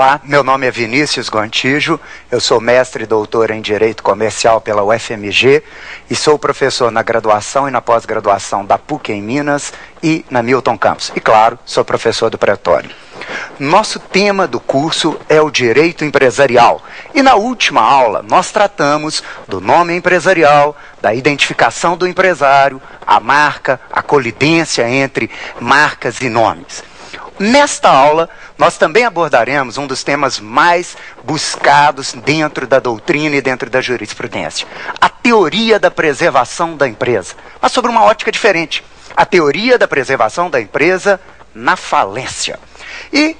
Olá, meu nome é Vinícius Gontijo, eu sou mestre e doutor em Direito Comercial pela UFMG e sou professor na graduação e na pós-graduação da PUC em Minas e na Milton Campos. E, claro, sou professor do Pretório. Nosso tema do curso é o Direito Empresarial e na última aula nós tratamos do nome empresarial, da identificação do empresário, a marca, a colidência entre marcas e nomes. Nesta aula, nós também abordaremos um dos temas mais buscados dentro da doutrina e dentro da jurisprudência, a teoria da preservação da empresa, mas sobre uma ótica diferente, a teoria da preservação da empresa na falência. E,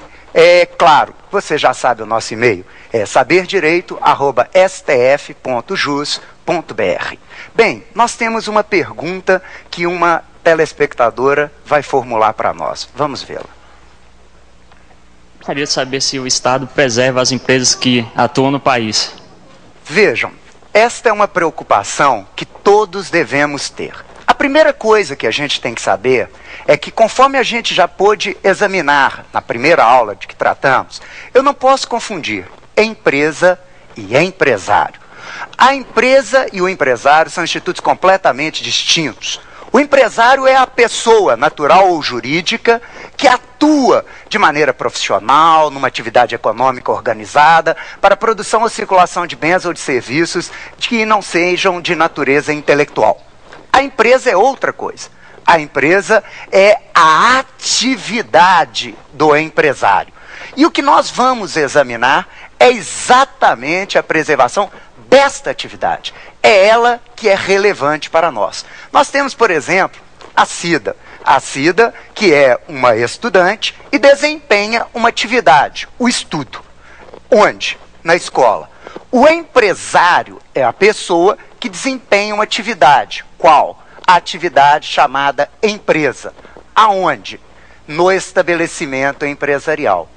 claro, você já sabe o nosso e-mail, é saberdireito@stf.jus.br. Bem, nós temos uma pergunta que uma telespectadora vai formular para nós. Vamos vê-la. Gostaria de saber se o Estado preserva as empresas que atuam no país. Vejam, esta é uma preocupação que todos devemos ter. A primeira coisa que a gente tem que saber é que, conforme a gente já pôde examinar na primeira aula de que tratamos, eu não posso confundir empresa e empresário. A empresa e o empresário são institutos completamente distintos. O empresário é a pessoa natural ou jurídica que atua de maneira profissional, numa atividade econômica organizada, para a produção ou circulação de bens ou de serviços que não sejam de natureza intelectual. A empresa é outra coisa. A empresa é a atividade do empresário. E o que nós vamos examinar é exatamente a preservação desta atividade. É ela que é relevante para nós. Nós temos, por exemplo, a Cida. A Cida, que é uma estudante e desempenha uma atividade, o estudo. Onde? Na escola. O empresário é a pessoa que desempenha uma atividade. Qual? A atividade chamada empresa. Aonde? No estabelecimento empresarial.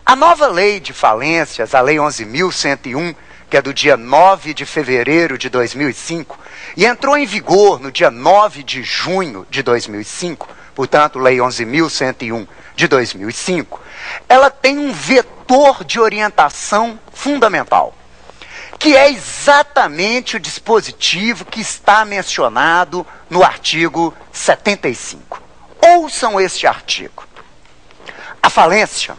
A nova lei de falências, a Lei 11.101, que é do dia 9 de fevereiro de 2005, e entrou em vigor no dia 9 de junho de 2005, portanto, Lei 11.101 de 2005, ela tem um vetor de orientação fundamental, que é exatamente o dispositivo que está mencionado no artigo 75. Ouçam este artigo. A falência,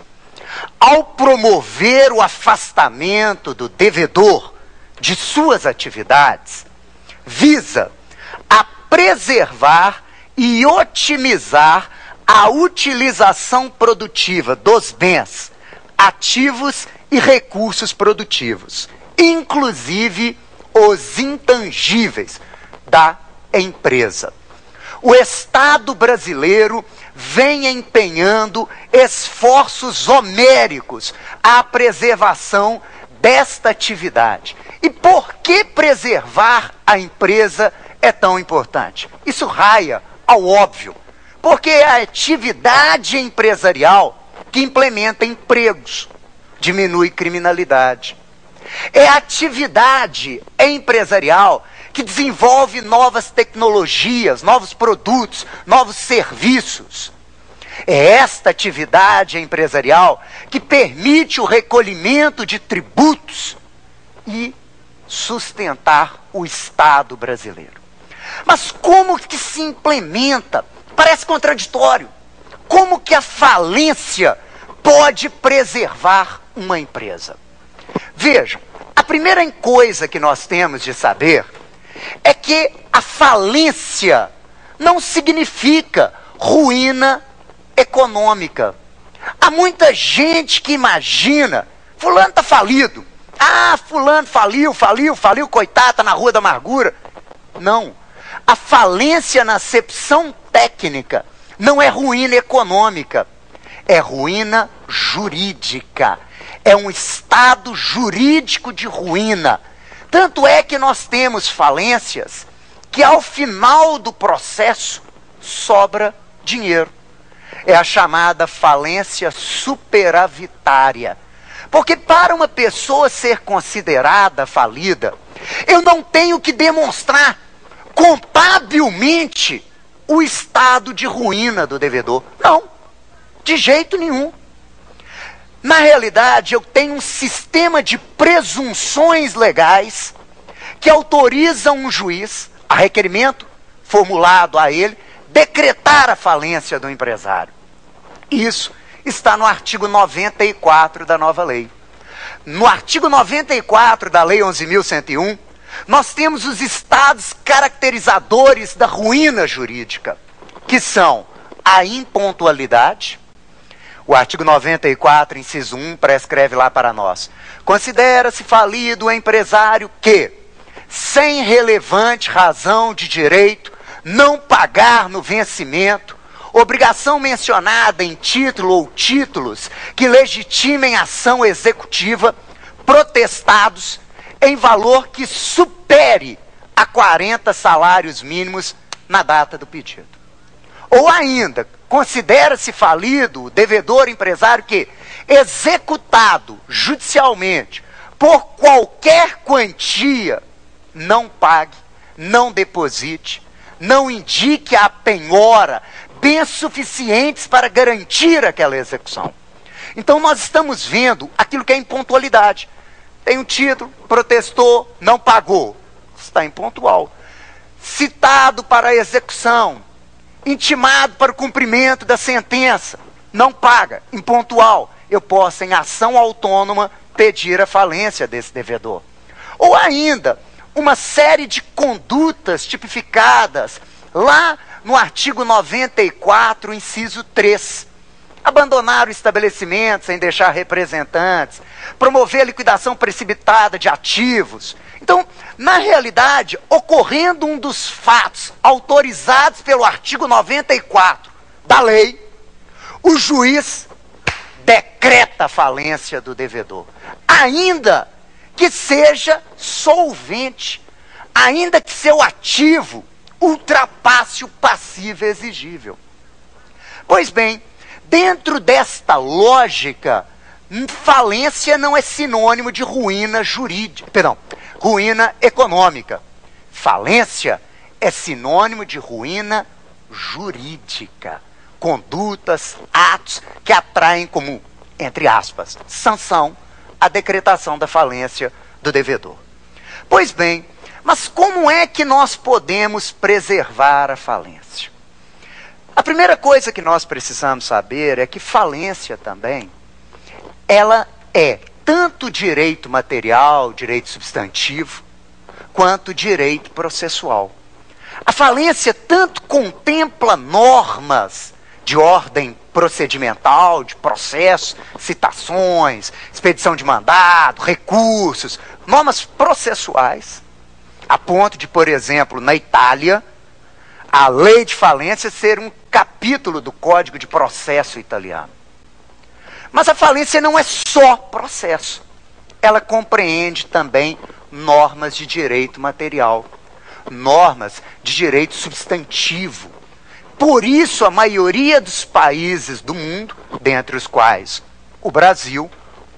ao promover o afastamento do devedor de suas atividades, visa a preservar e otimizar a utilização produtiva dos bens, ativos e recursos produtivos, inclusive os intangíveis da empresa. O Estado brasileiro vem empenhando esforços homéricos à preservação desta atividade. E por que preservar a empresa é tão importante? Isso raia ao óbvio, porque é a atividade empresarial que implementa empregos, diminui criminalidade. É a atividade empresarial que desenvolve novas tecnologias, novos produtos, novos serviços. É esta atividade empresarial que permite o recolhimento de tributos e sustentar o Estado brasileiro. Mas como que se implementa? Parece contraditório. Como que a falência pode preservar uma empresa? Vejam, a primeira coisa que nós temos de saber é que a falência não significa ruína econômica. Há muita gente que imagina, fulano está falido. Ah, fulano faliu, coitado, está na rua da amargura. Não. A falência na acepção técnica não é ruína econômica, é ruína jurídica. É um estado jurídico de ruína. Tanto é que nós temos falências que ao final do processo sobra dinheiro. É a chamada falência superavitária. Porque para uma pessoa ser considerada falida, eu não tenho que demonstrar contabilmente o estado de ruína do devedor. Não, de jeito nenhum. Na realidade, eu tenho um sistema de presunções legais que autorizam um juiz, a requerimento formulado a ele, decretar a falência do empresário. Isso está no artigo 94 da nova lei. No artigo 94 da Lei 11.101, nós temos os estados caracterizadores da ruína jurídica, que são a impontualidade. O artigo 94, inciso 1, prescreve lá para nós: considera-se falido o empresário que, sem relevante razão de direito, não pagar no vencimento obrigação mencionada em título ou títulos que legitimem ação executiva protestados em valor que supere a 40 salários mínimos na data do pedido. Ou ainda, considera-se falido o devedor empresário que, executado judicialmente por qualquer quantia, não pague, não deposite, não indique a penhora bens suficientes para garantir aquela execução. Então nós estamos vendo aquilo que é impontualidade. Tem um título, protestou, não pagou, está impontual. Citado para a execução, intimado para o cumprimento da sentença, não paga, impontual. Eu posso, em ação autônoma, pedir a falência desse devedor. Ou ainda, uma série de condutas tipificadas lá no artigo 94, inciso 3. Abandonar o estabelecimento sem deixar representantes, promover a liquidação precipitada de ativos. Então, na realidade, ocorrendo um dos fatos autorizados pelo artigo 94 da lei, o juiz decreta a falência do devedor, ainda que seja solvente, ainda que seu ativo ultrapasse o passivo exigível. Pois bem, dentro desta lógica, falência não é sinônimo de ruína jurídica, ruína econômica. Falência é sinônimo de ruína jurídica. Condutas, atos que atraem como, entre aspas, sanção a decretação da falência do devedor. Pois bem, mas como é que nós podemos preservar a falência? A primeira coisa que nós precisamos saber é que falência também, ela é tanto direito material, direito substantivo, quanto direito processual. A falência tanto contempla normas de ordem procedimental, de processo, citações, expedição de mandado, recursos, normas processuais, a ponto de, por exemplo, na Itália, a lei de falência ser um capítulo do Código de Processo italiano. Mas a falência não é só processo. Ela compreende também normas de direito material, normas de direito substantivo. Por isso, a maioria dos países do mundo, dentre os quais o Brasil,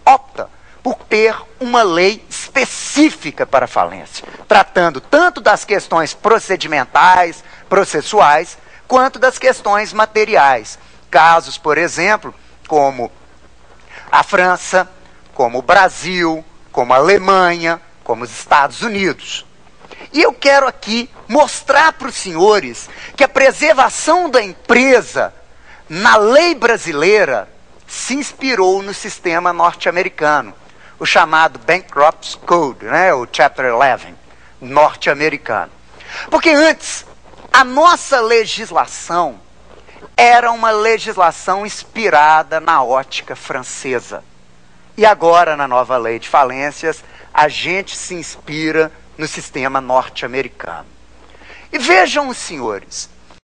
opta por ter uma lei específica para a falência, tratando tanto das questões procedimentais, processuais, quanto das questões materiais. Casos, por exemplo, como a França, como o Brasil, como a Alemanha, como os Estados Unidos. E eu quero aqui mostrar para os senhores que a preservação da empresa na lei brasileira se inspirou no sistema norte-americano, o chamado Bankruptcy Code, o Chapter 11, norte-americano. Porque antes, a nossa legislação era uma legislação inspirada na ótica francesa. E agora, na nova lei de falências, a gente se inspira no sistema norte-americano. E vejam os senhores,